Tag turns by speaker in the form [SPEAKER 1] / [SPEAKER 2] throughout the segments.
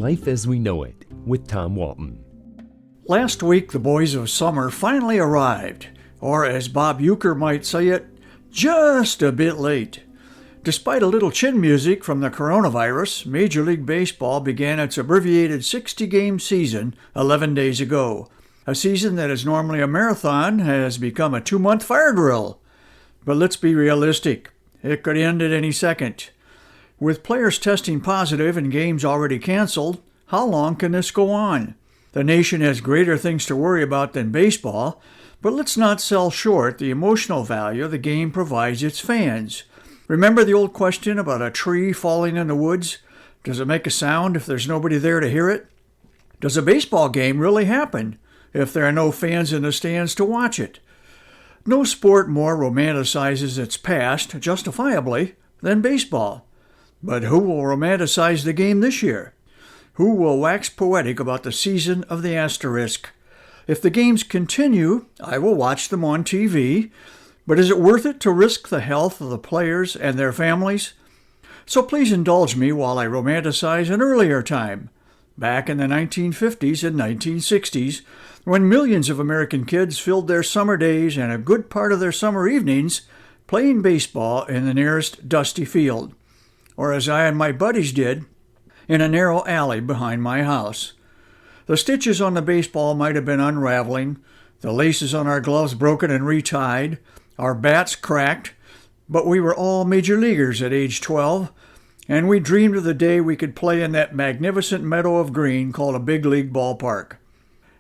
[SPEAKER 1] Life as We Know It with Tom Walton.
[SPEAKER 2] Last week, the boys of summer finally arrived, or as Bob Uecker might say it, just a bit late. Despite a little chin music from the coronavirus, Major League Baseball began its abbreviated 60-game season 11 days ago. A season that is normally a marathon has become a 2-month fire drill. But let's be realistic. It could end at any second. With players testing positive and games already canceled, how long can this go on? The nation has greater things to worry about than baseball, but let's not sell short the emotional value the game provides its fans. Remember the old question about a tree falling in the woods? Does it make a sound if there's nobody there to hear it? Does a baseball game really happen if there are no fans in the stands to watch it? No sport more romanticizes its past, justifiably, than baseball. But who will romanticize the game this year? Who will wax poetic about the season of the asterisk? If the games continue, I will watch them on TV, but is it worth it to risk the health of the players and their families? So please indulge me while I romanticize an earlier time, back in the 1950s and 1960s, when millions of American kids filled their summer days and a good part of their summer evenings playing baseball in the nearest dusty field, or as I and my buddies did, in a narrow alley behind my house. The stitches on the baseball might have been unraveling, the laces on our gloves broken and retied, our bats cracked, but we were all major leaguers at age 12, and we dreamed of the day we could play in that magnificent meadow of green called a big league ballpark.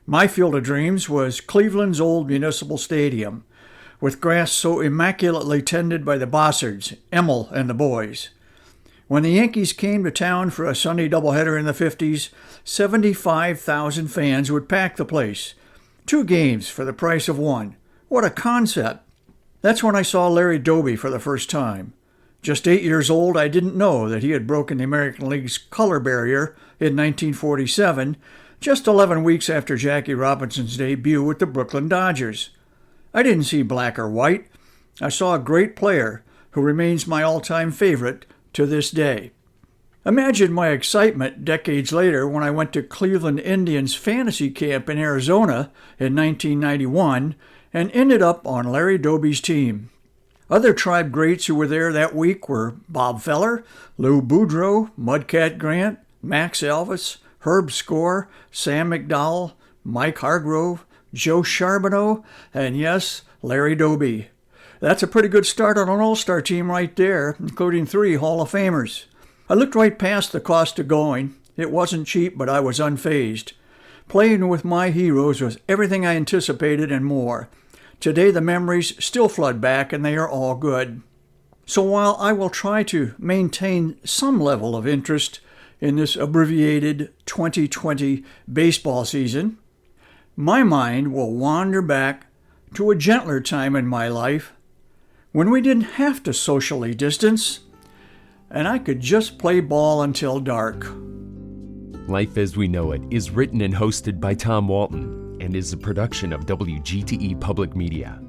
[SPEAKER 2] My field of dreams was Cleveland's old municipal stadium, with grass so immaculately tended by the Bossards, Emil and the boys. When the Yankees came to town for a Sunday doubleheader in the 50s, 75,000 fans would pack the place. 2 games for the price of 1. What a concept! That's when I saw Larry Doby for the first time. Just 8 years old, I didn't know that he had broken the American League's color barrier in 1947, just 11 weeks after Jackie Robinson's debut with the Brooklyn Dodgers. I didn't see black or white. I saw a great player who remains my all-time favorite to this day. Imagine my excitement decades later when I went to Cleveland Indians fantasy camp in Arizona in 1991 and ended up on Larry Doby's team. Other Tribe greats who were there that week were Bob Feller, Lou Boudreau, Mudcat Grant, Max Elvis, Herb Score, Sam McDowell, Mike Hargrove, Joe Charbonneau, and yes, Larry Doby. That's a pretty good start on an all-star team right there, including 3 Hall of Famers. I looked right past the cost of going. It wasn't cheap, but I was unfazed. Playing with my heroes was everything I anticipated and more. Today the memories still flood back and they are all good. So while I will try to maintain some level of interest in this abbreviated 2020 baseball season, my mind will wander back to a gentler time in my life when we didn't have to socially distance and I could just play ball until dark.
[SPEAKER 1] Life as We Know It is written and hosted by Tom Walton and is a production of WGTE Public Media.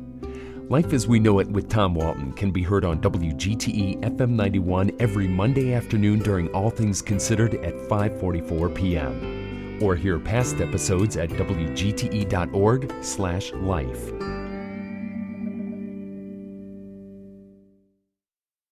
[SPEAKER 1] Life as We Know It with Tom Walton can be heard on WGTE FM 91 every Monday afternoon during All Things Considered at 5:44 p.m. Or hear past episodes at WGTE.org/life.